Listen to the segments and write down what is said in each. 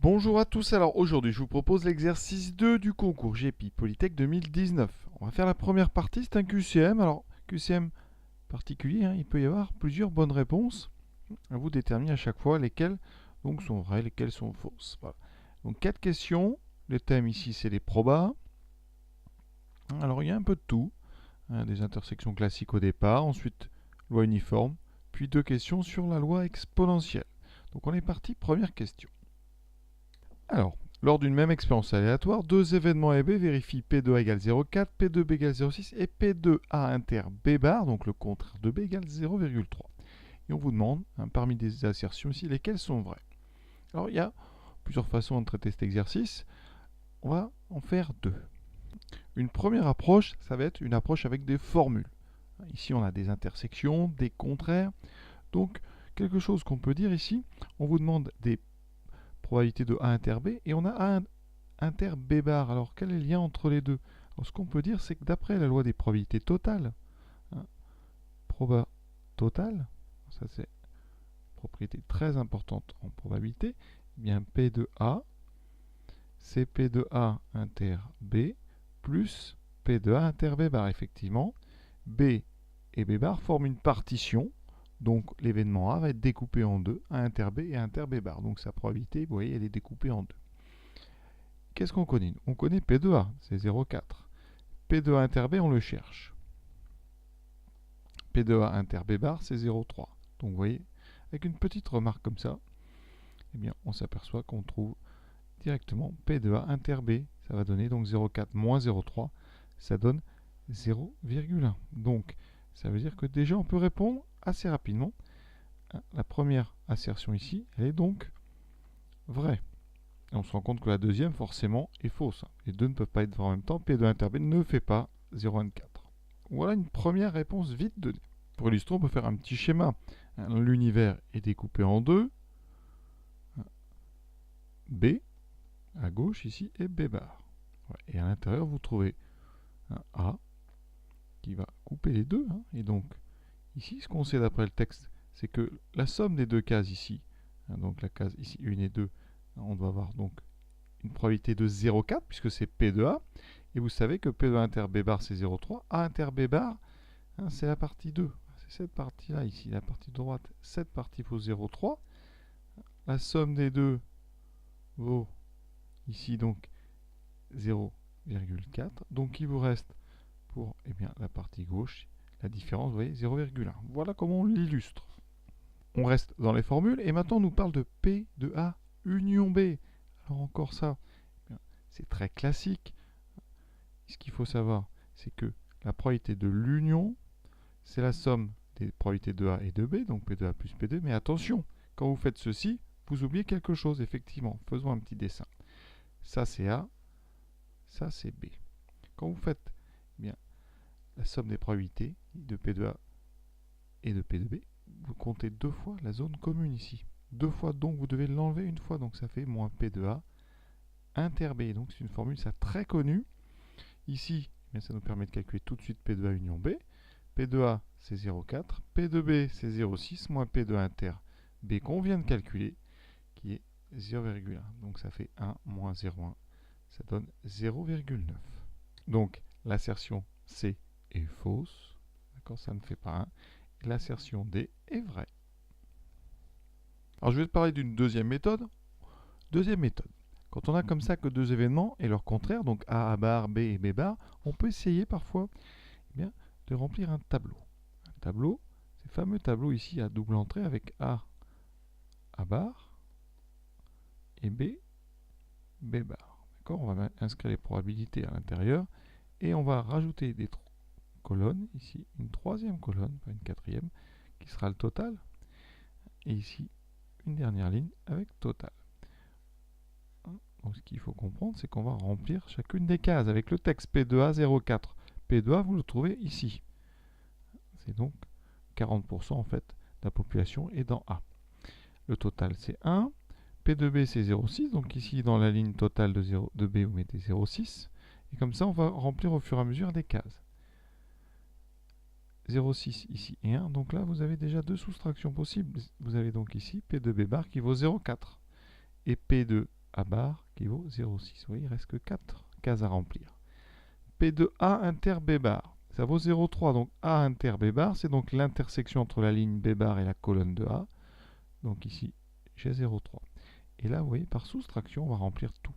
Bonjour à tous, alors aujourd'hui je vous propose l'exercice 2 du concours GEPI Polytech 2019. On va faire la première partie, c'est un QCM. Alors QCM particulier, il peut y avoir plusieurs bonnes réponses. À vous de déterminer à chaque fois lesquelles donc, sont vraies, lesquelles sont fausses. Voilà. Donc 4 questions, le thème ici c'est les probas. Alors il y a un peu de tout, des intersections classiques au départ, ensuite loi uniforme, puis 2 questions sur la loi exponentielle. Donc on est parti, première question. Alors, lors d'une même expérience aléatoire, deux événements A et B vérifient P2A égale 0,4, P2B égale 0,6 et P2A inter B bar, donc le contraire de B, égale 0,3. Et on vous demande, parmi des assertions ici, lesquelles sont vraies. Alors, il y a plusieurs façons de traiter cet exercice. On va en faire deux. Une première approche, ça va être une approche avec des formules. Ici, on a des intersections, des contraires. Donc, quelque chose qu'on peut dire ici, on vous demande des probabilités de A inter B et on a A inter B bar. Alors quel est le lien entre les deux? Alors, ce qu'on peut dire, c'est que d'après la loi des probabilités totales, proba totale, ça c'est une propriété très importante en probabilité, eh bien P de A, c'est P de A inter B plus P de A inter B bar. Effectivement, B et B bar forment une partition, donc l'événement A va être découpé en deux, A inter B et A inter B bar. Donc sa probabilité, vous voyez, elle est découpée en deux. Qu'est-ce qu'on connaît? On connaît P de A, c'est 0,4. P de A inter B, on le cherche. P de A inter B bar, c'est 0,3. Donc vous voyez, avec une petite remarque comme ça, eh bien, on s'aperçoit qu'on trouve directement P de A inter B. Ça va donner donc 0,4 moins 0,3, ça donne 0,1. Donc ça veut dire que déjà on peut répondre assez rapidement. La première assertion ici, elle est donc vraie. Et on se rend compte que la deuxième, forcément, est fausse. Les deux ne peuvent pas être vrais en même temps. P de inter B ne fait pas 0,24. Voilà une première réponse vite donnée. Pour illustrer, on peut faire un petit schéma. L'univers est découpé en deux. B, à gauche ici, et B bar. Et à l'intérieur, vous trouvez un A qui va couper les deux. Et donc, ici, ce qu'on sait d'après le texte, c'est que la somme des deux cases ici, donc la case ici 1 et 2, on doit avoir donc une probabilité de 0,4 puisque c'est P de A. Et vous savez que P de inter B bar c'est 0,3. A inter B bar, c'est la partie 2. C'est cette partie-là ici, la partie droite. Cette partie vaut 0,3. La somme des deux vaut ici donc 0,4. Donc il vous reste pour la partie gauche, la différence, vous voyez, 0,1. Voilà comment on l'illustre. On reste dans les formules et maintenant on nous parle de P de A union B. Alors encore ça, c'est très classique. Ce qu'il faut savoir, c'est que la probabilité de l'union, c'est la somme des probabilités de A et de B, donc P de A plus P2. Mais attention, quand vous faites ceci, vous oubliez quelque chose, effectivement. Faisons un petit dessin. Ça, c'est A, ça, c'est B. Quand vous faites la somme des probabilités de P de A et de P de B, vous comptez deux fois la zone commune ici. Deux fois, donc vous devez l'enlever une fois, donc ça fait moins P de A inter B. Donc c'est une formule ça très connue. Ici, ça nous permet de calculer tout de suite P de A union B. P de A, c'est 0,4. P de B, c'est 0,6 moins P de A inter B qu'on vient de calculer, qui est 0,1. Donc ça fait 1 moins 0,1. Ça donne 0,9. Donc l'assertion C est fausse. D'accord, ça ne fait pas 1. L'assertion D est vraie. Alors je vais te parler d'une deuxième méthode. Deuxième méthode. Quand on a comme ça que deux événements et leur contraire, donc A bar, B et B bar, on peut essayer parfois de remplir un tableau. Un tableau, c'est le fameux tableau ici à double entrée avec A bar et B bar. D'accord, on va inscrire les probabilités à l'intérieur et on va rajouter des colonnes, ici une troisième colonne, pas une quatrième, qui sera le total, et ici une dernière ligne avec total. Donc ce qu'il faut comprendre, c'est qu'on va remplir chacune des cases avec le texte P2A 0,4. P2A, vous le trouvez ici. C'est donc 40% en fait de la population est dans A. Le total c'est 1. P2B c'est 0,6. Donc ici dans la ligne totale de B, vous mettez 0,6. Et comme ça, on va remplir au fur et à mesure des cases. 0,6 ici et 1. Donc là, vous avez déjà deux soustractions possibles. Vous avez donc ici P2B bar qui vaut 0,4. Et P2 A bar qui vaut 0,6. Vous voyez, il reste que 4 cases à remplir. P de A inter B bar, ça vaut 0,3. Donc A inter B bar, c'est donc l'intersection entre la ligne B bar et la colonne de A. Donc ici, j'ai 0,3. Et là, vous voyez, par soustraction, on va remplir tout.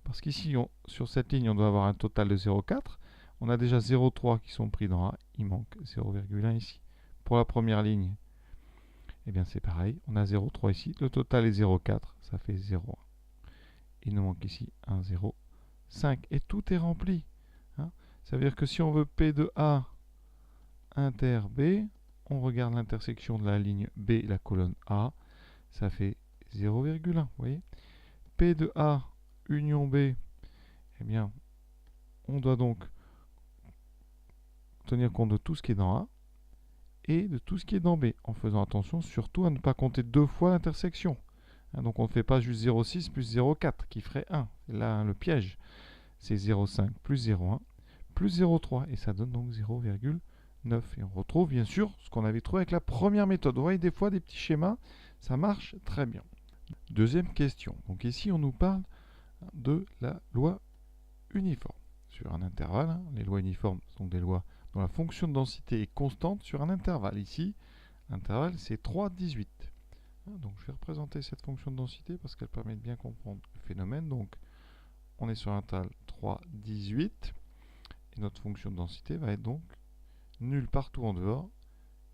Parce qu'ici, sur cette ligne, on doit avoir un total de 0,4. On a déjà 0,3 qui sont pris dans A. Il manque 0,1 ici. Pour la première ligne, eh bien c'est pareil. On a 0,3 ici. Le total est 0,4. Ça fait 0,1. Il nous manque ici un 0,5. Et tout est rempli. Hein. Ça veut dire que si on veut P de A inter B, on regarde l'intersection de la ligne B, la colonne A. Ça fait 0,1. Vous voyez, P de A union B, eh bien, on doit donc tenir compte de tout ce qui est dans A et de tout ce qui est dans B, en faisant attention surtout à ne pas compter deux fois l'intersection. Donc on ne fait pas juste 0,6 plus 0,4 qui ferait 1. C'est là le piège. C'est 0,5 plus 0,1 plus 0,3 et ça donne donc 0,9. Et on retrouve bien sûr ce qu'on avait trouvé avec la première méthode. Vous voyez des fois des petits schémas, ça marche très bien. Deuxième question. Donc ici on nous parle de la loi uniforme sur un intervalle. Les lois uniformes sont des lois dont la fonction de densité est constante sur un intervalle. Ici, l'intervalle c'est 3, 18. Donc je vais représenter cette fonction de densité parce qu'elle permet de bien comprendre le phénomène. Donc on est sur un intervalle 3, 18 et notre fonction de densité va être donc nulle partout en dehors.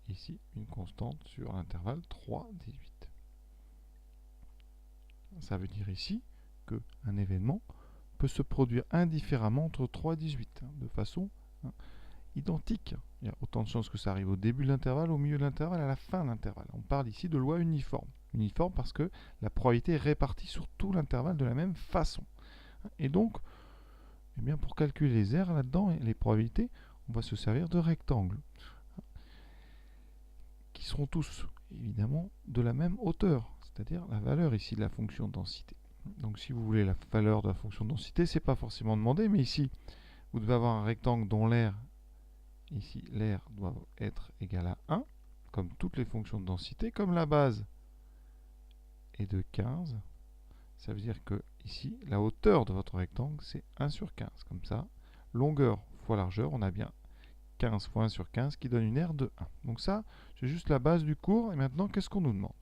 Ici, une constante sur l'intervalle 3, 18. Ça veut dire ici qu'un événement peut se produire indifféremment entre 3 et 18, de façon identique. Il y a autant de chances que ça arrive au début de l'intervalle, au milieu de l'intervalle, à la fin de l'intervalle. On parle ici de loi uniforme. Uniforme parce que la probabilité est répartie sur tout l'intervalle de la même façon. Et donc, eh bien, pour calculer les R là-dedans et les probabilités, on va se servir de rectangles qui seront tous évidemment de la même hauteur, c'est-à-dire la valeur ici de la fonction de densité. Donc si vous voulez la valeur de la fonction de densité, c'est pas forcément demandé, mais ici, vous devez avoir un rectangle dont l'air, ici, l'air doit être égal à 1, comme toutes les fonctions de densité, comme la base est de 15, ça veut dire que ici, la hauteur de votre rectangle, c'est 1 sur 15. Comme ça, longueur fois largeur, on a bien 15 fois 1 sur 15 qui donne une R de 1. Donc ça, c'est juste la base du cours. Et maintenant, qu'est-ce qu'on nous demande?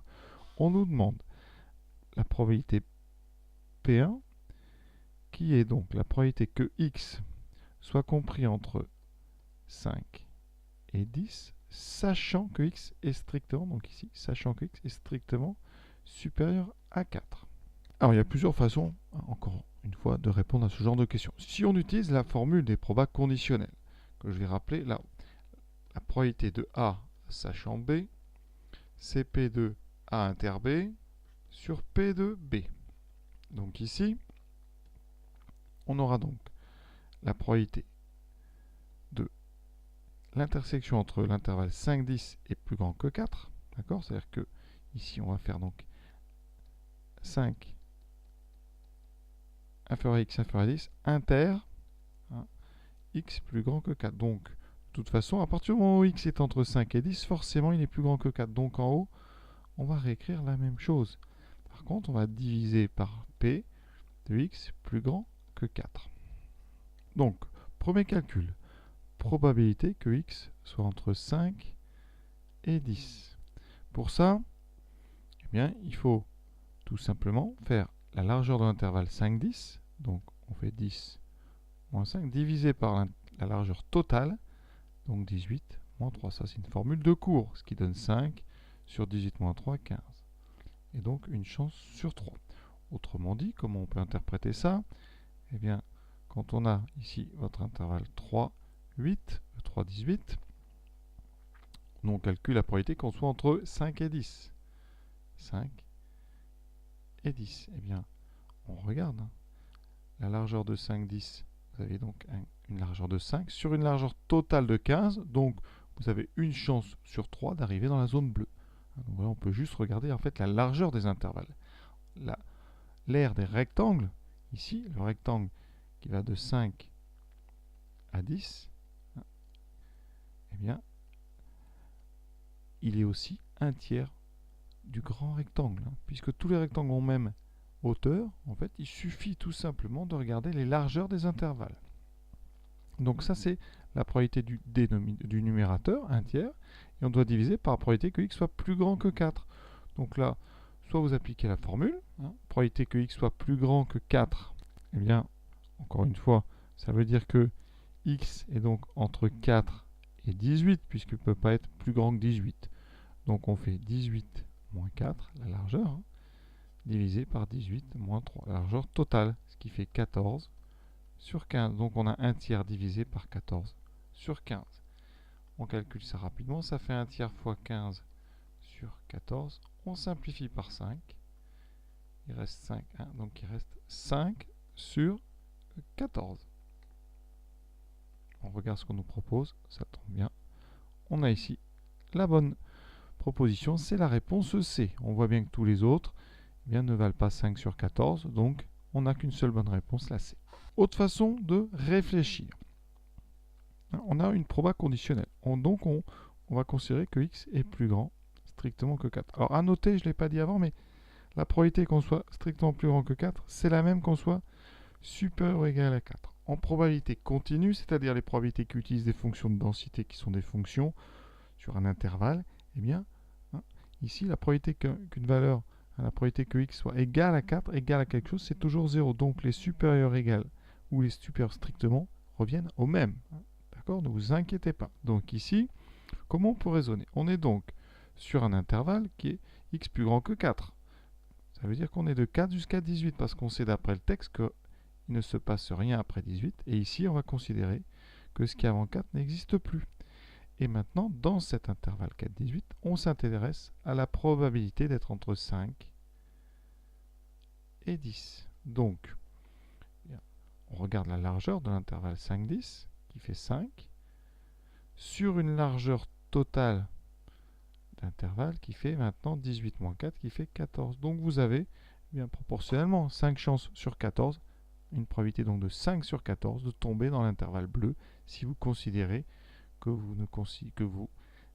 On nous demande la probabilité P1, qui est donc la probabilité que x soit compris entre 5 et 10, sachant que x est strictement, donc ici, sachant que x est strictement supérieur à 4. Alors, il y a plusieurs façons, encore une fois, de répondre à ce genre de questions. Si on utilise la formule des probas conditionnels, que je vais rappeler là, la probabilité de A sachant B, c'est P de A inter B sur P de B. Donc ici, on aura donc la probabilité de l'intersection entre l'intervalle 5, 10 est plus grand que 4. D'accord? C'est-à-dire que ici, on va faire donc 5 inférieur à x inférieur à 10, inter, hein, x plus grand que 4. Donc, de toute façon, à partir du moment où x est entre 5 et 10, forcément, il est plus grand que 4. Donc, en haut, on va réécrire la même chose. Par contre, on va diviser par p de x plus grand que 4. Donc, premier calcul, probabilité que x soit entre 5 et 10. Pour ça, eh bien, il faut tout simplement faire la largeur de l'intervalle 5, 10. Donc, on fait 10 moins 5 divisé par la largeur totale, donc 18 moins 3. Ça, c'est une formule de cours, ce qui donne 5 sur 18 moins 3, 15. Et donc, une chance sur 3. Autrement dit, comment on peut interpréter ça? Eh bien, quand on a ici votre intervalle 3, 8, 3, 18, on calcule la probabilité qu'on soit entre 5 et 10. 5 et 10. Eh bien, on regarde. La largeur de 5, 10, vous avez donc une largeur de 5 sur une largeur totale de 15. Donc, vous avez une chance sur 3 d'arriver dans la zone bleue. Donc, voilà, on peut juste regarder en fait la largeur des intervalles. L'aire des rectangles, ici, le rectangle qui va de 5 à 10, eh bien, il est aussi un tiers du grand rectangle, puisque tous les rectangles ont même hauteur, en fait, il suffit tout simplement de regarder les largeurs des intervalles. Donc ça, c'est la probabilité du numérateur, 1 tiers, et on doit diviser par la probabilité que x soit plus grand que 4. Donc là, soit vous appliquez la formule, probabilité que x soit plus grand que 4, eh bien, encore une fois, ça veut dire que x est donc entre 4 et 18, puisqu'il ne peut pas être plus grand que 18. Donc on fait 18 moins 4, la largeur, divisé par 18 moins 3, la largeur totale, ce qui fait 14 sur 15. Donc on a 1 tiers divisé par 14 sur 15. On calcule ça rapidement, ça fait 1 tiers fois 15 sur 14. On simplifie par 5. Il reste 5, donc il reste 5 sur 14. On regarde ce qu'on nous propose, ça tombe bien. On a ici la bonne proposition, c'est la réponse C. On voit bien que tous les autres ne valent pas 5 sur 14, donc on n'a qu'une seule bonne réponse, la C. Autre façon de réfléchir. On a une proba conditionnelle. Donc on va considérer que x est plus grand strictement que 4. Alors à noter, je ne l'ai pas dit avant, mais la probabilité qu'on soit strictement plus grand que 4, c'est la même qu'on soit supérieur ou égal à 4. En probabilité continue, c'est-à-dire les probabilités qui utilisent des fonctions de densité qui sont des fonctions sur un intervalle, eh bien, ici, la probabilité qu'une valeur, la probabilité que x soit égal à 4, égal à quelque chose, c'est toujours 0. Donc les supérieurs égales ou les supérieurs strictement reviennent au même. D'accord? Ne vous inquiétez pas. Donc ici, comment on peut raisonner? On est donc sur un intervalle qui est x plus grand que 4. Ça veut dire qu'on est de 4 jusqu'à 18, parce qu'on sait d'après le texte qu'il ne se passe rien après 18. Et ici, on va considérer que ce qui est avant 4 n'existe plus. Et maintenant, dans cet intervalle 4-18, on s'intéresse à la probabilité d'être entre 5 et 10. Donc, on regarde la largeur de l'intervalle 5-10, qui fait 5, sur une largeur totale d'intervalle qui fait maintenant 18 moins 4, qui fait 14. Donc vous avez, bien proportionnellement, 5 chances sur 14, une probabilité donc de 5 sur 14 de tomber dans l'intervalle bleu, si vous considérez que vous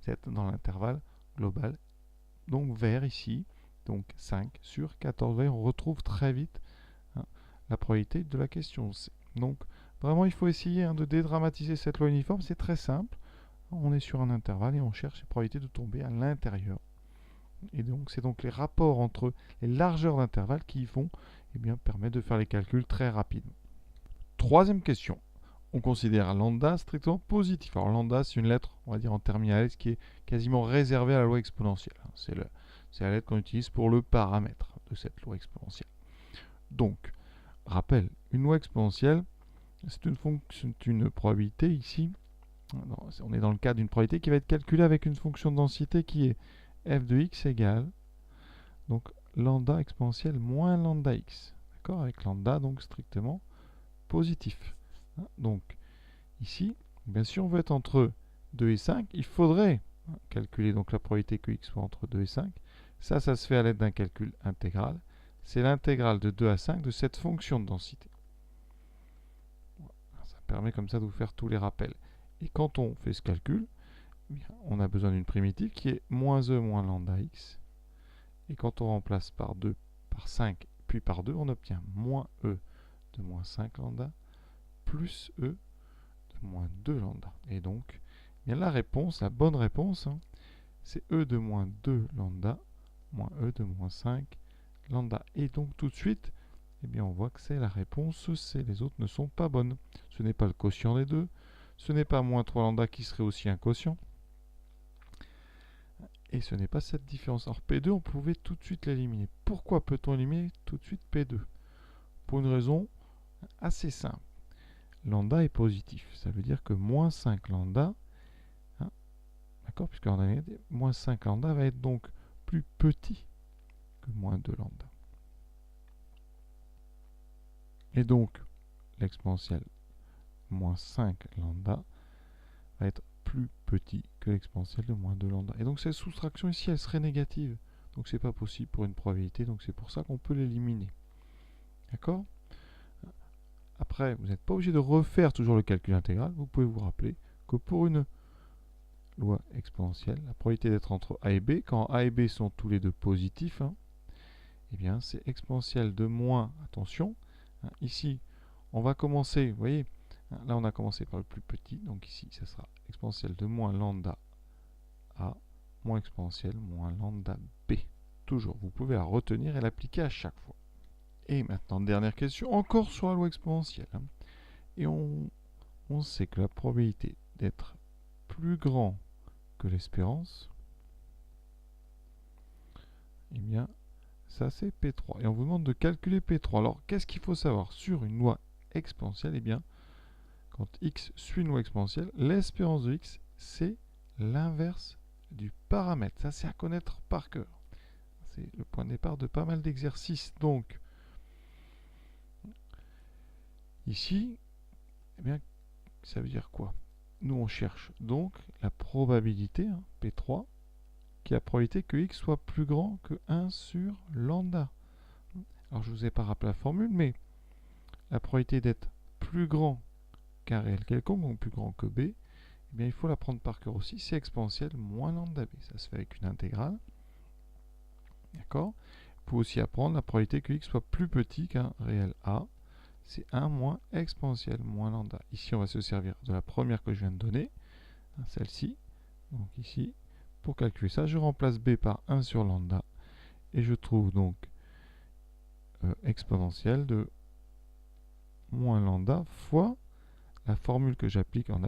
êtes dans l'intervalle global, donc vert ici, donc 5 sur 14. Vous voyez, on retrouve très vite la probabilité de la question C. Donc vraiment, il faut essayer de dédramatiser cette loi uniforme, c'est très simple. On est sur un intervalle et on cherche les probabilités de tomber à l'intérieur. Et donc, c'est donc les rapports entre les largeurs d'intervalle qui vont permettre de faire les calculs très rapidement. Troisième question. On considère lambda strictement positif. Alors lambda, c'est une lettre, on va dire en terminale, qui est quasiment réservée à la loi exponentielle. C'est la lettre qu'on utilise pour le paramètre de cette loi exponentielle. Donc, rappel, une loi exponentielle, c'est une probabilité ici. On est dans le cas d'une probabilité qui va être calculée avec une fonction de densité qui est f de x égale donc lambda exponentielle moins lambda x. D'accord? Avec lambda donc strictement positif. Donc ici, bien sûr, on veut être entre 2 et 5. Il faudrait calculer donc la probabilité que x soit entre 2 et 5. Ça se fait à l'aide d'un calcul intégral. C'est l'intégrale de 2 à 5 de cette fonction de densité. Ça permet comme ça de vous faire tous les rappels. Et quand on fait ce calcul, on a besoin d'une primitive qui est moins e moins lambda x. Et quand on remplace par 2, par 5, puis par 2, on obtient moins e de moins 5 lambda plus e de moins 2 lambda. Et donc, la réponse, la bonne réponse, c'est e de moins 2 lambda moins e de moins 5 lambda. Et donc, tout de suite, on voit que c'est la réponse C. Les autres ne sont pas bonnes. Ce n'est pas le quotient des deux. Ce n'est pas moins 3 lambda qui serait aussi un quotient. Et ce n'est pas cette différence. Alors P2, on pouvait tout de suite l'éliminer. Pourquoi peut-on éliminer tout de suite P2? Pour une raison assez simple. Lambda est positif. Ça veut dire que moins 5 lambda, d'accord, puisque moins 5 lambda va être donc plus petit que moins 2 lambda. Et donc, l'exponentielle moins 5 lambda va être plus petit que l'exponentielle de moins 2 lambda. Et donc cette soustraction ici, elle serait négative. Donc c'est pas possible pour une probabilité, donc c'est pour ça qu'on peut l'éliminer. D'accord? Après, vous n'êtes pas obligé de refaire toujours le calcul intégral. Vous pouvez vous rappeler que pour une loi exponentielle, la probabilité d'être entre a et b, quand a et b sont tous les deux positifs, eh bien c'est exponentielle de moins, attention, hein, ici on va commencer, vous voyez, hein, là on a commencé par le plus petit, donc ici ça sera exponentielle de moins lambda A, moins exponentielle moins lambda B. Toujours, vous pouvez la retenir et l'appliquer à chaque fois. Et maintenant, dernière question, encore sur la loi exponentielle. Hein, et on sait que la probabilité d'être plus grand que l'espérance, eh bien, ça c'est P3. Et on vous demande de calculer P3. Alors, qu'est-ce qu'il faut savoir sur une loi exponentielle? Eh bien, quand x suit une loi exponentielle, l'espérance de x, c'est l'inverse du paramètre. Ça, c'est à connaître par cœur. C'est le point de départ de pas mal d'exercices. Donc, ici, eh bien, ça veut dire quoi? Nous, on cherche donc la probabilité, hein, P3, qui a la probabilité que x soit plus grand que 1 sur lambda. Alors, je ne vous ai pas rappelé la formule, mais la probabilité d'être plus grand qu'un réel quelconque, donc plus grand que b, eh bien, il faut la prendre par cœur aussi, c'est exponentielle moins lambda b. Ça se fait avec une intégrale. D'accord? Vous pouvez aussi apprendre la probabilité que x soit plus petit qu'un réel a. C'est 1 moins exponentielle moins lambda. Ici, on va se servir de la première que je viens de donner, hein, celle-ci. Donc ici, pour calculer ça, je remplace b par 1 sur lambda. Et je trouve donc exponentielle de moins lambda fois la formule que j'applique en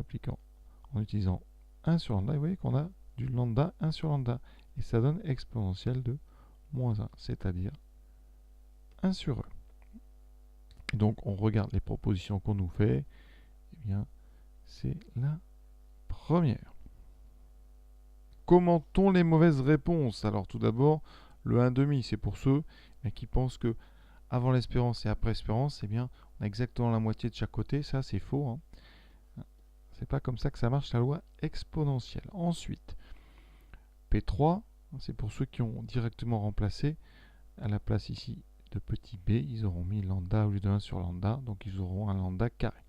utilisant 1 sur lambda. Et vous voyez qu'on a du lambda 1 sur lambda. Et ça donne exponentielle de moins 1, c'est-à-dire 1 sur e. Et donc, on regarde les propositions qu'on nous fait. Eh bien, c'est la première. Commentons les mauvaises réponses. Alors, tout d'abord, le 1,5, c'est pour ceux qui pensent que avant l'espérance et après l'espérance, eh bien, on a exactement la moitié de chaque côté. Ça, c'est faux. Hein. C'est pas comme ça que ça marche la loi exponentielle. Ensuite, P3, c'est pour ceux qui ont directement remplacé à la place ici de petit b, ils auront mis lambda au lieu de 1 sur lambda, donc ils auront un lambda carré.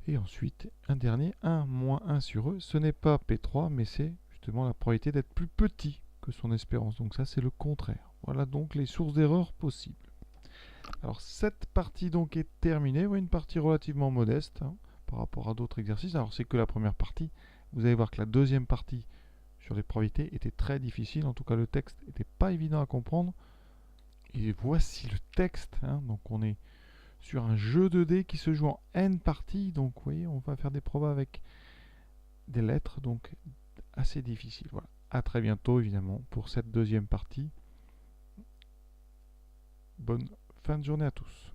Et ensuite, un dernier, 1 moins 1 sur e, ce n'est pas P3, mais c'est justement la probabilité d'être plus petit que son espérance. Donc ça, c'est le contraire. Voilà donc les sources d'erreur possibles. Alors cette partie donc est terminée, une partie relativement modeste hein, par rapport à d'autres exercices. Alors c'est que la première partie. Vous allez voir que la deuxième partie sur les probabilités était très difficile. En tout cas, le texte n'était pas évident à comprendre. Et voici le texte. Hein, donc on est sur un jeu de dés qui se joue en n parties. Donc vous voyez, on va faire des probas avec des lettres. Donc assez difficile. Voilà. À très bientôt évidemment pour cette deuxième partie. Bonne fin de journée à tous.